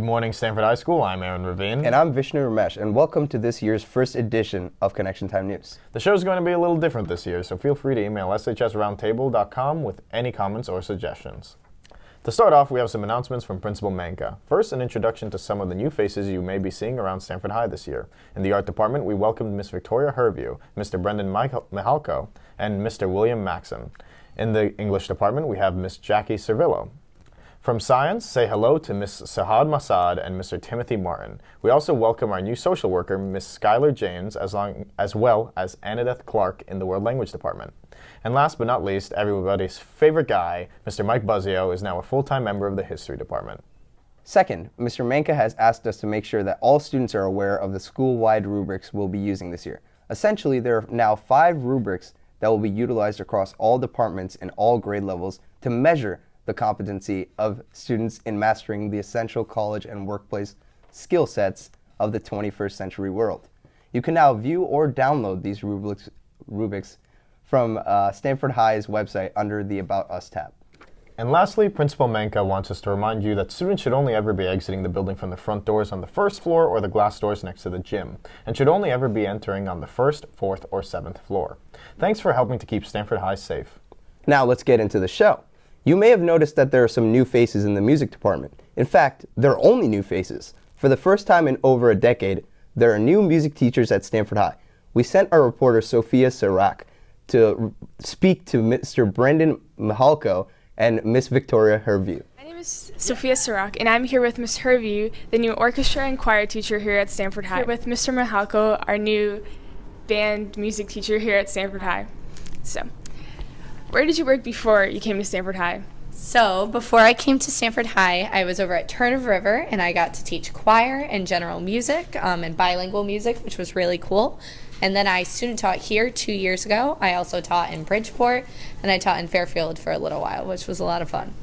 morning, Stanford High School. I'm Aaron Ravin. And I'm Vishnu Ramesh, and welcome to this year's first edition of Connection Time News. The show's going to be a little different this year, so feel free to email shsroundtable.com with any comments or suggestions. To start off, we have some announcements from Principal Manka. First, an introduction to some of the new faces you may be seeing around Stanford High this year. In the art department, we welcomed Miss Victoria Herview, Mr. Brendan Mihalko, and Mr. William Maxon. In the English department, we have Miss Jackie Servillo. From Science, say hello to Miss Sahad Masad and Mr. Timothy Martin. We also welcome our new social worker, Miss Skylar James, as well as Annabeth Clark in the World Language Department. And last but not least, everybody's favorite guy, Mr. Mike Buzzio, is now a full-time member of the History Department. Second, Mr. Manka has asked us to make sure that all students are aware of the school-wide rubrics we'll be using this year. Essentially, there are now 5 rubrics that will be utilized across all departments and all grade levels to measure the competency of students in mastering the essential college and workplace skill sets of the 21st century world. You can now view or download these rubrics from Stanford High's website under the About Us tab. And lastly, Principal Manka wants us to remind you that students should only ever be exiting the building from the front doors on the first floor or the glass doors next to the gym, and should only ever be entering on the 1st, 4th, or 7th floor. Thanks for helping to keep Stanford High safe. Now let's get into the show. You may have noticed that there are some new faces in the music department. In fact, there are only new faces. For the first time in over a decade, there are new music teachers at Stanford High. We sent our reporter Sophia Sirac to speak to Mr. Brendan Mihalko and Miss Victoria Herview. My name is Sophia Sirac, and I'm here with Miss Herview, the new orchestra and choir teacher here at Stanford High. Here with Mr. Mihalko, our new band music teacher here at Stanford High. So, where did you work before you came to Stanford High? So, before I came to Stanford High, I was over at Turn of River, and I got to teach choir and general music and bilingual music, which was really cool. And then I student taught here 2 years ago. I also taught in Bridgeport, and I taught in Fairfield for a little while, which was a lot of fun.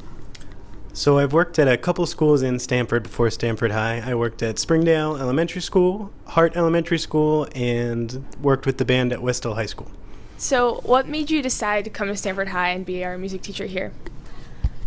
So I've worked at a couple schools in Stanford before Stanford High. I worked at Springdale Elementary School, Hart Elementary School, and worked with the band at Westall High School. So, what made you decide to come to Stanford High and be our music teacher here?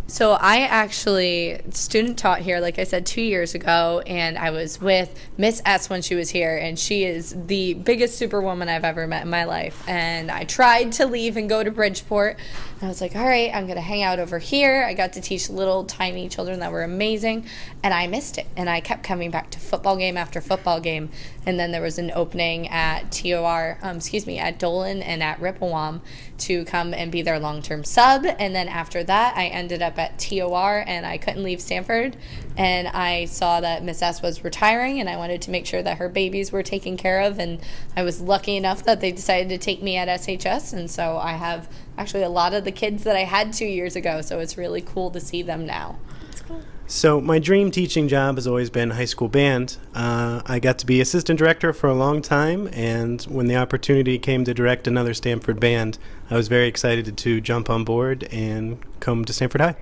So I actually student taught here, like I said, 2 years ago, and I was with Miss S when she was here, and she is the biggest superwoman I've ever met in my life. And I tried to leave and go to Bridgeport, and I was like, all right, I'm going to hang out over here. I got to teach little tiny children that were amazing, and I missed it. And I kept coming back to football game after football game, and then there was an opening at at Dolan and at Rippewam to come and be their long-term sub, and then after that, I ended up at TOR, and I couldn't leave Stanford, and I saw that Miss S was retiring, and I wanted to make sure that her babies were taken care of, and I was lucky enough that they decided to take me at SHS, and so I have actually a lot of the kids that I had 2 years ago, so it's really cool to see them now. It's cool. So my dream teaching job has always been high school band. I got to be assistant director for a long time, and when the opportunity came to direct another Stanford band, I was very excited to jump on board and come to Stanford High.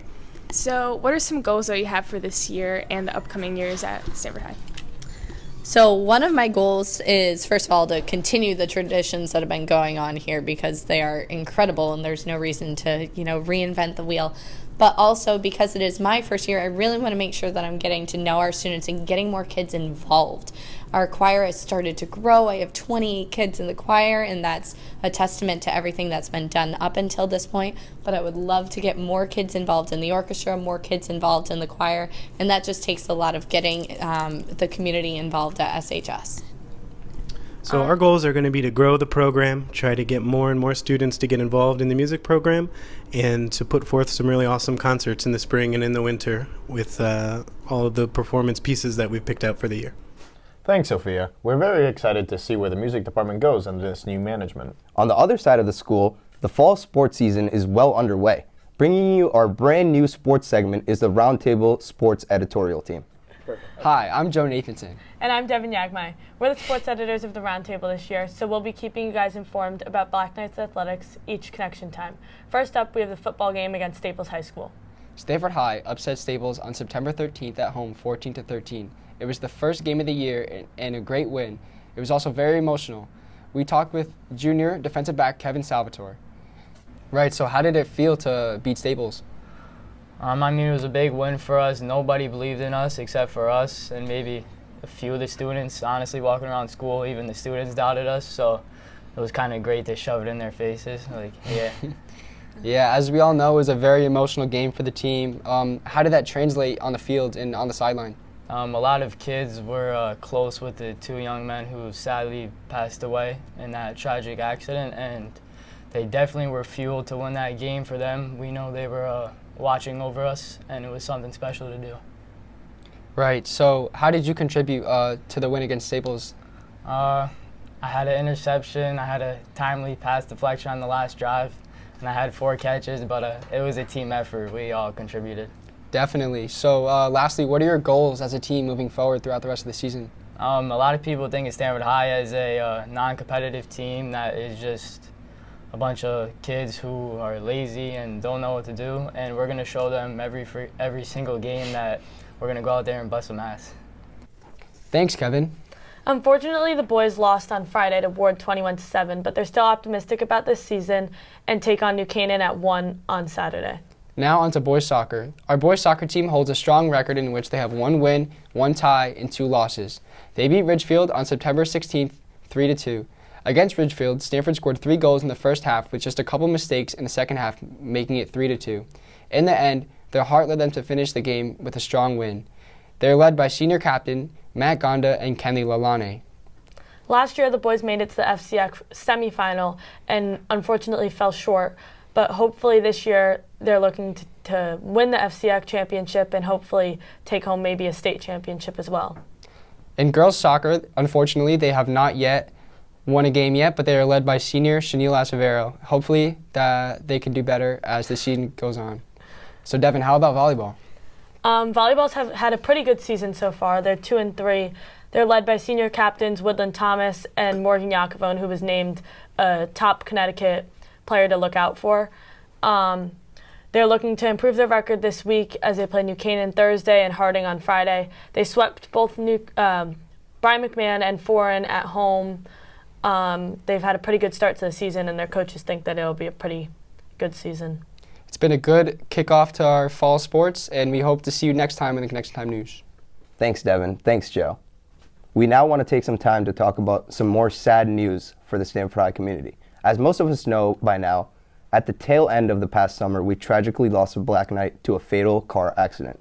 So, what are some goals that you have for this year and the upcoming years at Stanford High? So one of my goals is, first of all, to continue the traditions that have been going on here because they are incredible and there's no reason to, reinvent the wheel. But also because it is my first year, I really want to make sure that I'm getting to know our students and getting more kids involved. Our choir has started to grow. I have 20 kids in the choir, and that's a testament to everything that's been done up until this point. But I would love to get more kids involved in the orchestra, more kids involved in the choir, and that just takes a lot of getting the community involved at SHS. So our goals are going to be to grow the program, try to get more and more students to get involved in the music program, and to put forth some really awesome concerts in the spring and in the winter with all of the performance pieces that we've picked out for the year. Thanks, Sophia. We're very excited to see where the music department goes under this new management. On the other side of the school, the fall sports season is well underway. Bringing you our brand new sports segment is the Roundtable Sports Editorial Team. Hi, I'm Joe Nathanson. And I'm Devin Yagmai. We're the sports editors of the Roundtable this year, so we'll be keeping you guys informed about Black Knights athletics each connection time. First up, we have the football game against Staples High School. Stanford High upset Staples on September 13th at home 14-13. It was the first game of the year and a great win. It was also very emotional. We talked with junior defensive back Kevin Salvatore. Right, so how did it feel to beat Staples? I mean, it was a big win for us. Nobody believed in us except for us and maybe a few of the students. Honestly, walking around school, even the students doubted us. So it was kind of great to shove it in their faces. Like, yeah. Yeah, as we all know, it was a very emotional game for the team. How did that translate on the field and on the sideline? A lot of kids were close with the two young men who sadly passed away in that tragic accident, and they definitely were fueled to win that game for them. We know they were watching over us, and it was something special to do. Right, so how did you contribute to the win against Staples? I had an interception, I had a timely pass deflection on the last drive, and I had 4 catches, but it was a team effort. We all contributed. Definitely. So lastly, what are your goals as a team moving forward throughout the rest of the season? A lot of people think of Stanford High as a non-competitive team that is just a bunch of kids who are lazy and don't know what to do, and we're going to show them every single game that we're going to go out there and bust some ass. Thanks, Kevin. Unfortunately, the boys lost on Friday to Ward 21-7, but they're still optimistic about this season and take on New Canaan at 1 on Saturday. Now on to boys soccer. Our boys soccer team holds a strong record in which they have 1 win, 1 tie, and 2 losses. They beat Ridgefield on September 16th, 3-2. Against Ridgefield, Stanford scored 3 goals in the first half with just a couple mistakes in the second half, making it 3-2. In the end, their heart led them to finish the game with a strong win. They are led by senior captain Matt Gonda and Kenley Lalane. Last year, the boys made it to the FCX semifinal and unfortunately fell short. But hopefully this year, they're looking to win the FCX championship and hopefully take home maybe a state championship as well. In girls soccer, unfortunately, they have not yet won a game yet, but they are led by senior Chanel Acevero. Hopefully that they can do better as the season goes on. So Devin, how about volleyball? Volleyballs have had a pretty good season so far. They're 2-3. They're led by senior captains Woodland Thomas and Morgan Yakovone, who was named a top Connecticut player to look out for. They're looking to improve their record this week as they play New Canaan Thursday and Harding on Friday. They swept both Brian McMahon and Foreign at home. They've had a pretty good start to the season, and their coaches think that it'll be a pretty good season. It's been a good kickoff to our fall sports, and we hope to see you next time in the Connection Time News. Thanks, Devin. Thanks, Joe. We now want to take some time to talk about some more sad news for the Stanford High community. As most of us know by now, at the tail end of the past summer, we tragically lost a black knight to a fatal car accident.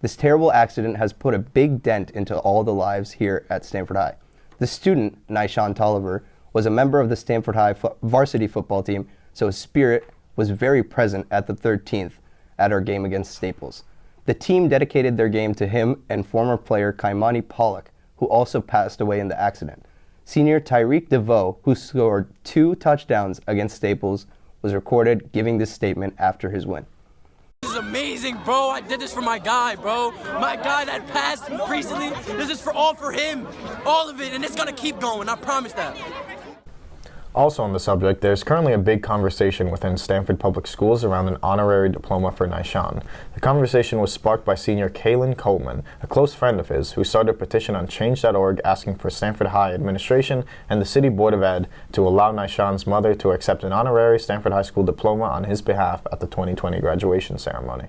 This terrible accident has put a big dent into all the lives here at Stanford High. The student, Nyshawn Tolliver, was a member of the Stanford High varsity football team, so his spirit was very present at the 13th at our game against Staples. The team dedicated their game to him and former player Kaimani Pollock, who also passed away in the accident. Senior Tyreek DeVoe, who scored 2 touchdowns against Staples, was recorded giving this statement after his win. This is amazing, bro. I did this for my guy, bro. My guy that passed recently. This is all for him. All of it, and it's going to keep going. I promise that. Also on the subject, there's currently a big conversation within Stanford Public Schools around an honorary diploma for Nyshawn. The conversation was sparked by senior Kaylin Coleman, a close friend of his, who started a petition on Change.org asking for Stanford High administration and the City Board of Ed to allow Nyshawn's mother to accept an honorary Stanford High School diploma on his behalf at the 2020 graduation ceremony.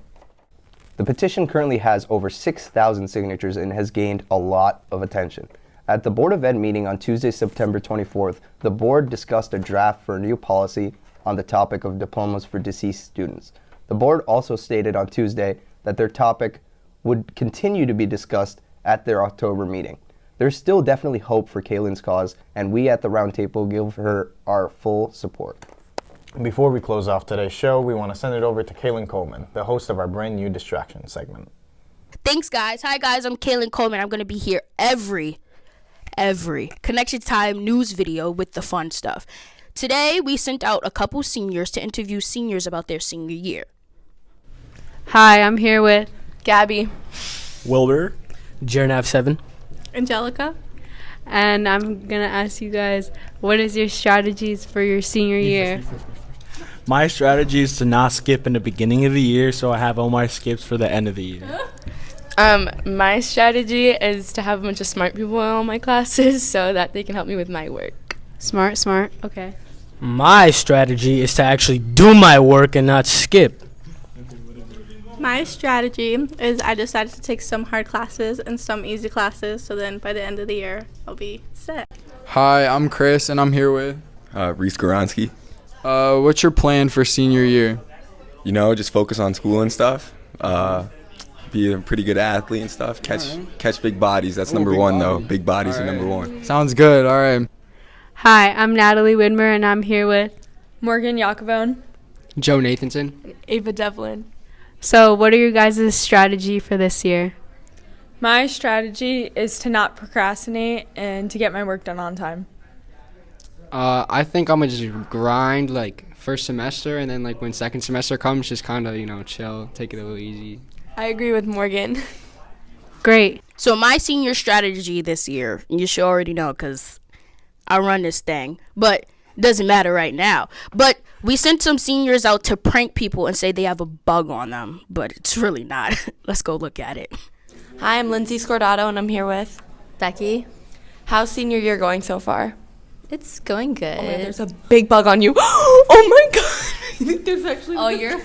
The petition currently has over 6,000 signatures and has gained a lot of attention. At the Board of Ed meeting on Tuesday, September 24th, the board discussed a draft for a new policy on the topic of diplomas for deceased students. The board also stated on Tuesday that their topic would continue to be discussed at their October meeting. There's still definitely hope for Kaylin's cause, and we at the Roundtable give her our full support. Before we close off today's show, we want to send it over to Kaylin Coleman, the host of our brand new distraction segment. Thanks, guys. Hi, guys. I'm Kaylin Coleman. I'm going to be here every Connection Time news video with the fun stuff. Today, we sent out a couple seniors to interview seniors about their senior year. Hi, I'm here with Gabby, Wilbur, JRNAV7, Angelica, and I'm going to ask you guys, what is your strategies for your senior year? My strategy is to not skip in the beginning of the year, so I have all my skips for the end of the year. My strategy is to have a bunch of smart people in all my classes so that they can help me with my work. Smart, okay. My strategy is to actually do my work and not skip. My strategy is I decided to take some hard classes and some easy classes, so then by the end of the year, I'll be set. Hi, I'm Chris, and I'm here with Reese Goransky. What's your plan for senior year? You know, just focus on school and stuff. Be a pretty good athlete and stuff. Catch big bodies. That's number one, though. Big bodies are number one. Sounds good. All right. Hi, I'm Natalie Widmer, and I'm here with Morgan Yakovone, Joe Nathanson, Ava Devlin. So, what are your guys' strategy for this year? My strategy is to not procrastinate and to get my work done on time. I think I'm going to just grind, like, first semester, and then, like, when second semester comes, just kind of, chill, take it a little easy. I agree with Morgan. Great. So my senior strategy this year, you should already know because I run this thing, but doesn't matter right now. But we sent some seniors out to prank people and say they have a bug on them, but it's really not. Let's go look at it. Hi, I'm Lindsay Scordato, and I'm here with Becky. How's senior year going so far? It's going good. Oh my God, there's a big bug on you. Oh my God. There's actually. Oh, you're.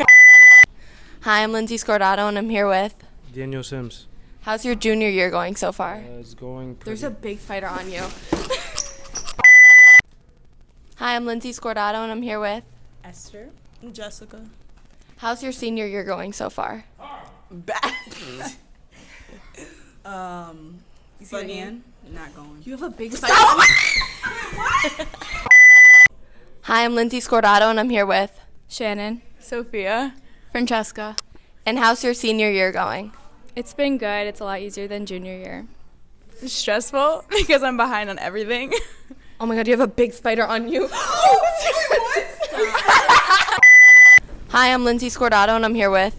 Hi, I'm Lindsay Scordato, and I'm here with Daniel Sims. How's your junior year going so far? It's going pretty. There's a big spider on you. Hi, I'm Lindsay Scordato, and I'm here with Esther and Jessica. How's your senior year going so far? Funny and not going. You have a big spider. Hi, I'm Lindsay Scordato, and I'm here with Shannon, Sophia, Francesca. And how's your senior year going? It's been good. It's a lot easier than junior year. It's stressful because I'm behind on everything. Oh my God, you have a big spider on you. Hi, I'm Lindsay Scordato, and I'm here with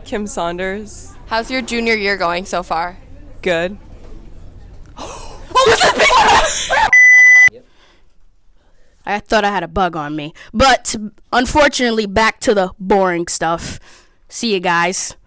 Kim Saunders. How's your junior year going so far? Good. I thought I had a bug on me, but unfortunately, back to the boring stuff. See you guys.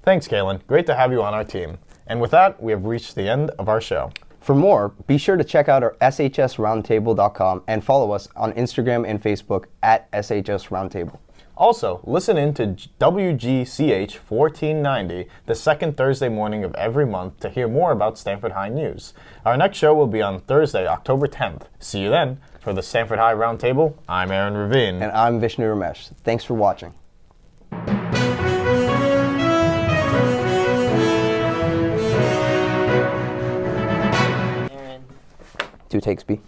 Thanks, Kaylin. Great to have you on our team. And with that, we have reached the end of our show. For more, be sure to check out our shsroundtable.com and follow us on Instagram and Facebook at shsroundtable. Also, listen in to WGCH 1490 the second Thursday morning of every month to hear more about Stanford High news. Our next show will be on Thursday, October 10th. See you then. For the Stanford High Roundtable, I'm Aaron Ravin. And I'm Vishnu Ramesh. Thanks for watching. Aaron. 2 takes, B.